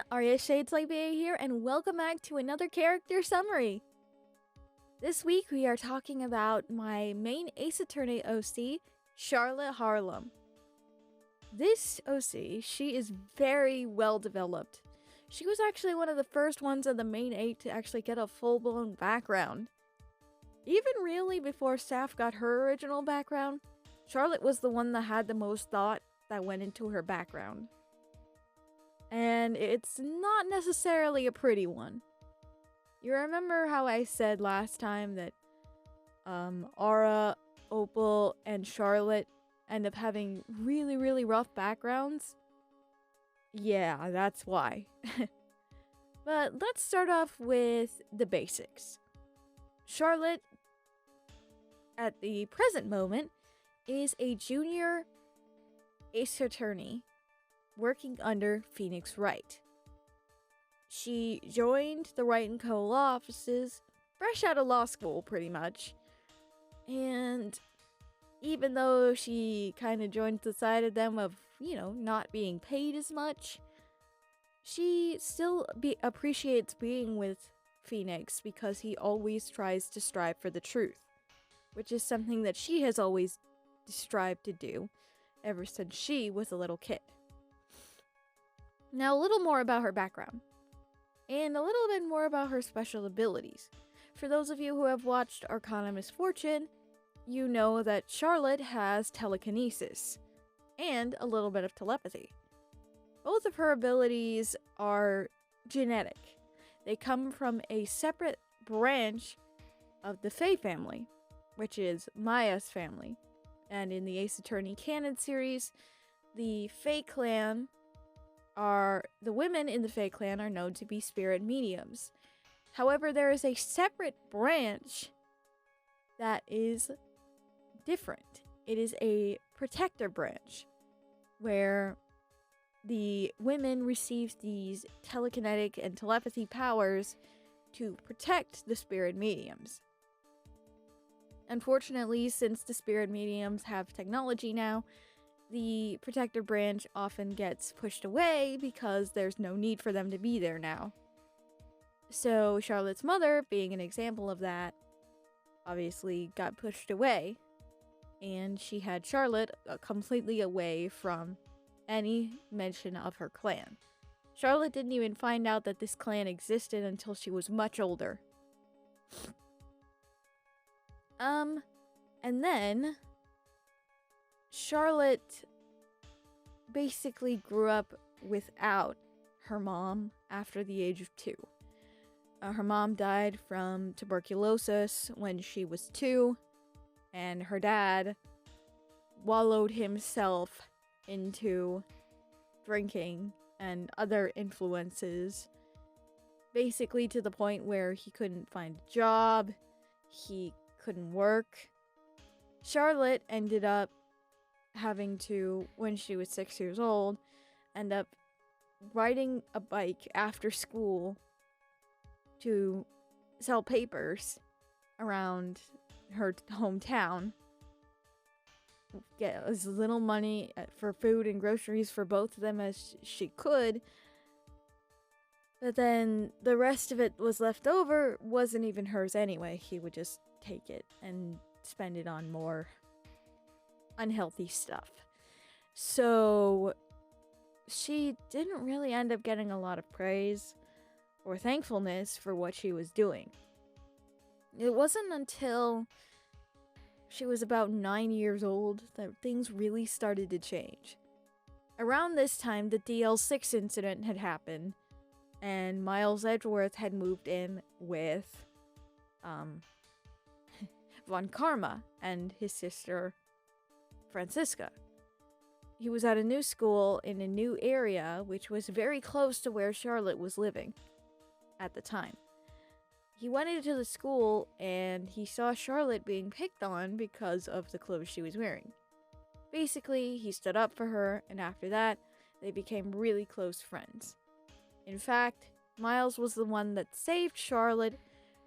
Arya Shadeslightba here, and welcome back to another character summary. This week we are talking about my main Ace Attorney OC, Charlotte Harlem. This OC, she is very well developed. She was actually one of the first ones of the main 8 to actually get a full-blown background. Even really before Saf got her original background, Charlotte was the one that had the most thought that went into her background. And it's not necessarily a pretty one. You remember how I said last time that Aura, Opal, and Charlotte end up having really rough backgrounds? Yeah, that's why. But let's start off with the basics. Charlotte, at the present moment, is a junior Ace Attorney working under Phoenix Wright. She joined the Wright & Co. law offices fresh out of law school, pretty much. And even though she kind of joined the side of them of, not being paid as much, she still appreciates being with Phoenix because he always tries to strive for the truth, which is something that she has always strived to do ever since she was a little kid. Now, a little more about her background, and a little bit more about her special abilities. For those of you who have watched Arcana Misfortune, you know that Charlotte has telekinesis, and a little bit of telepathy. Both of her abilities are genetic. They come from a separate branch of the Fae family, which is Maya's family. And in the Ace Attorney canon series, the Fae clan the women in the Fae clan are known to be spirit mediums. However, there is a separate branch that is different. It is a protector branch, where the women receive these telekinetic and telepathy powers to protect the spirit mediums. Unfortunately, since the spirit mediums have technology now, the protector branch often gets pushed away because there's no need for them to be there now. So Charlotte's mother, being an example of that, obviously got pushed away, and she had Charlotte completely away from any mention of her clan. Charlotte didn't even find out that this clan existed until she was much older. And then Charlotte basically grew up without her mom after the age of 2. Her mom died from tuberculosis when she was 2, and her dad wallowed himself into drinking and other influences, basically to the point where he couldn't find a job, he couldn't work. Charlotte ended up having to, when she was 6 years old, end up riding a bike after school to sell papers around her hometown, get as little money for food and groceries for both of them as she could. But then the rest of it was left over, wasn't even hers anyway. He would just take it and spend it on more unhealthy stuff. So she didn't really end up getting a lot of praise or thankfulness for what she was doing. It wasn't until she was about 9 years old that things really started to change. Around this time, the DL6 incident had happened, and Miles Edgeworth had moved in with Von Karma and his sister Francisca. He was at a new school in a new area, which was very close to where Charlotte was living at the time. He went into the school and he saw Charlotte being picked on because of the clothes she was wearing. Basically, he stood up for her, and after that, they became really close friends. In fact, Miles was the one that saved Charlotte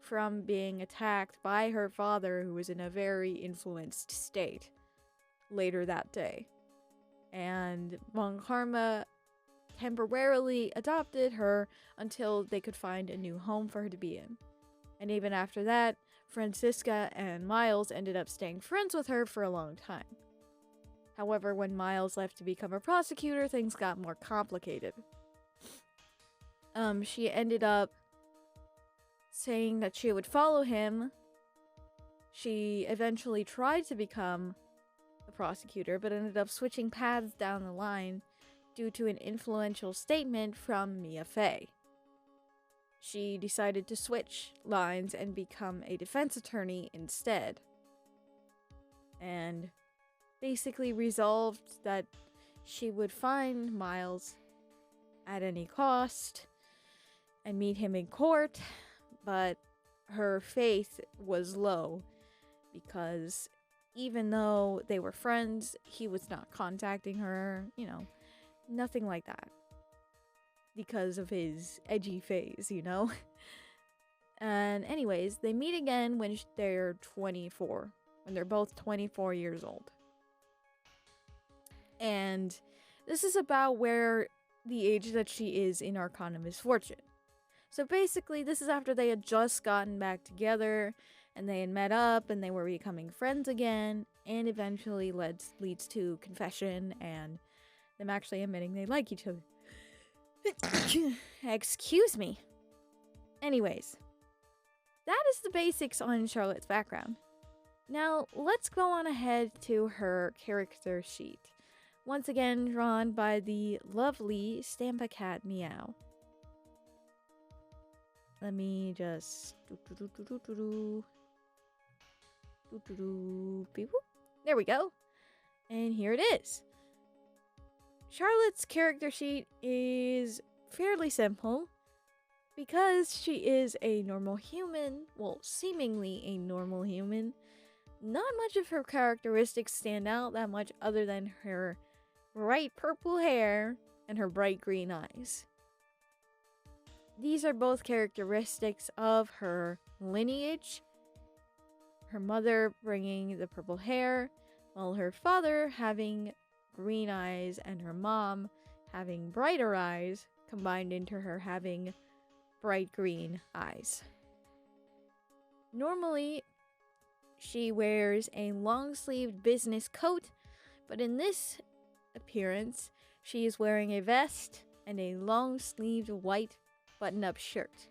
from being attacked by her father, who was in a very influenced state, later that day. And Von Karma temporarily adopted her until they could find a new home for her to be in. And even after that, Francisca and Miles ended up staying friends with her for a long time. However, when Miles left to become a prosecutor, things got more complicated. She ended up saying that she would follow him. She eventually tried to become a prosecutor, but ended up switching paths down the line due to an influential statement from Mia Fey. She decided to switch lines and become a defense attorney instead. And basically resolved that she would find Miles at any cost and meet him in court, but her faith was low because even though they were friends, he was not contacting her, nothing like that. Because of his edgy phase, And anyways, they meet again when they're 24, when they're both 24 years old. And this is about where the age that she is in Arcana Misfortune. So basically, this is after they had just gotten back together, and they had met up, and they were becoming friends again, and eventually leads to confession, and them actually admitting they like each other. Excuse me. Anyways, that is the basics on Charlotte's background. Now, let's go on ahead to her character sheet. Once again, drawn by the lovely Stampa Cat Meow. Let me just... There we go. And here it is. Charlotte's character sheet is fairly simple because she is a normal human, well, seemingly a normal human. Not much of her characteristics stand out that much other than her bright purple hair and her bright green eyes. These are both characteristics of her lineage, her mother bringing the purple hair, while her father having green eyes and her mom having brighter eyes, combined into her having bright green eyes. Normally, she wears a long-sleeved business coat, but in this appearance, she is wearing a vest and a long-sleeved white button-up shirt.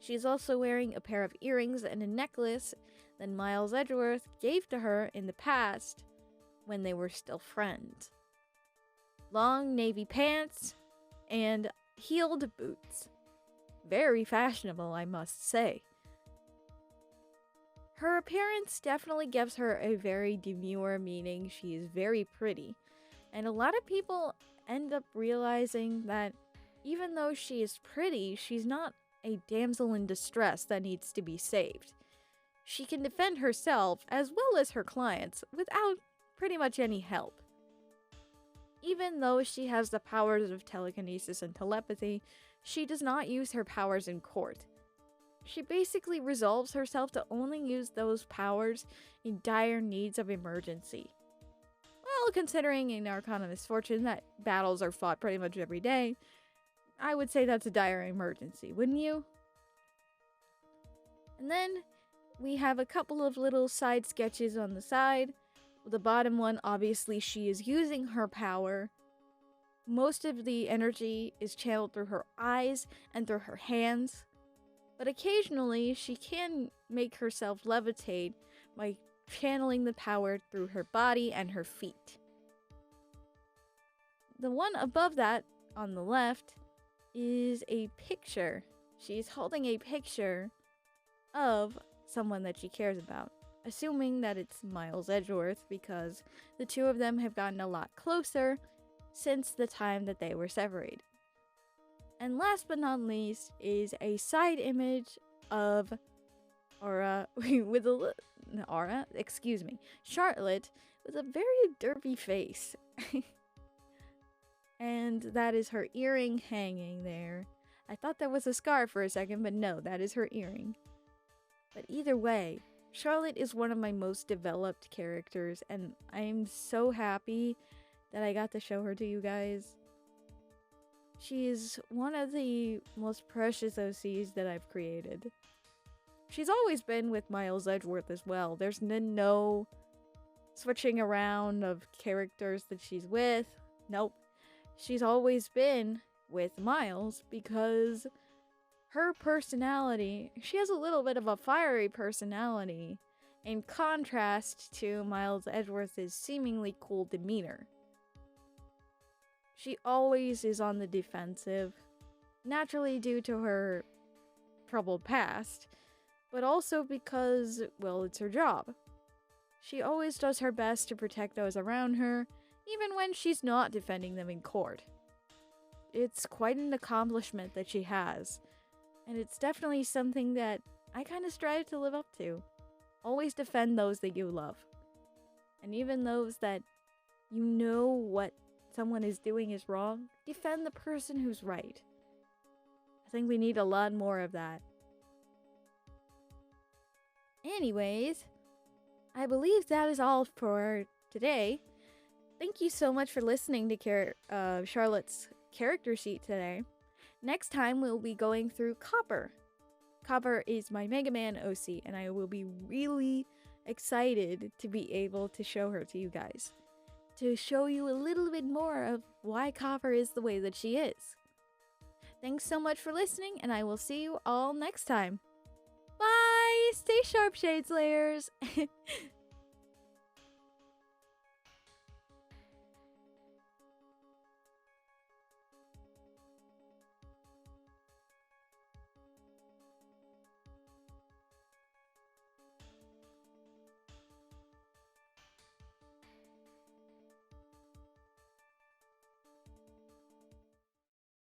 She is also wearing a pair of earrings and a necklace that Miles Edgeworth gave to her in the past when they were still friends. Long navy pants and heeled boots. Very fashionable, I must say. Her appearance definitely gives her a very demure meaning. She is very pretty. And a lot of people end up realizing that even though she is pretty, she's not a damsel in distress that needs to be saved. She can defend herself as well as her clients without pretty much any help. Even though she has the powers of telekinesis and telepathy, she does not use her powers in court. She basically resolves herself to only use those powers in dire needs of emergency. Well, considering in Arcana Misfortune that battles are fought pretty much every day, I would say that's a dire emergency, wouldn't you? And then we have a couple of little side sketches on the side. The bottom one, obviously, she is using her power. Most of the energy is channeled through her eyes and through her hands. But occasionally, she can make herself levitate by channeling the power through her body and her feet. The one above that, on the left, is a picture. She's holding a picture of someone that she cares about. Assuming that it's Miles Edgeworth, because the two of them have gotten a lot closer since the time that they were separated. And last but not least is a side image of Charlotte with a very derpy face. And that is her earring hanging there. I thought that was a scarf for a second, but no, that is her earring. But either way, Charlotte is one of my most developed characters, and I am so happy that I got to show her to you guys. She's one of the most precious OCs that I've created. She's always been with Miles Edgeworth as well. There's been no switching around of characters that she's with. Nope. She's always been with Miles because her personality, she has a little bit of a fiery personality in contrast to Miles Edgeworth's seemingly cool demeanor. She always is on the defensive, naturally due to her troubled past, but also because, well, it's her job. She always does her best to protect those around her, even when she's not defending them in court. It's quite an accomplishment that she has, and it's definitely something that I kind of strive to live up to. Always defend those that you love. And even those that you know what someone is doing is wrong, defend the person who's right. I think we need a lot more of that. Anyways, I believe that is all for today. Thank you so much for listening to Charlotte's character sheet today. Next time we'll be going through Copper. Copper is my Mega Man OC, and I will be really excited to be able to show her to you guys. To show you a little bit more of why Copper is the way that she is. Thanks so much for listening, and I will see you all next time. Bye! Stay sharp, Shade Slayers!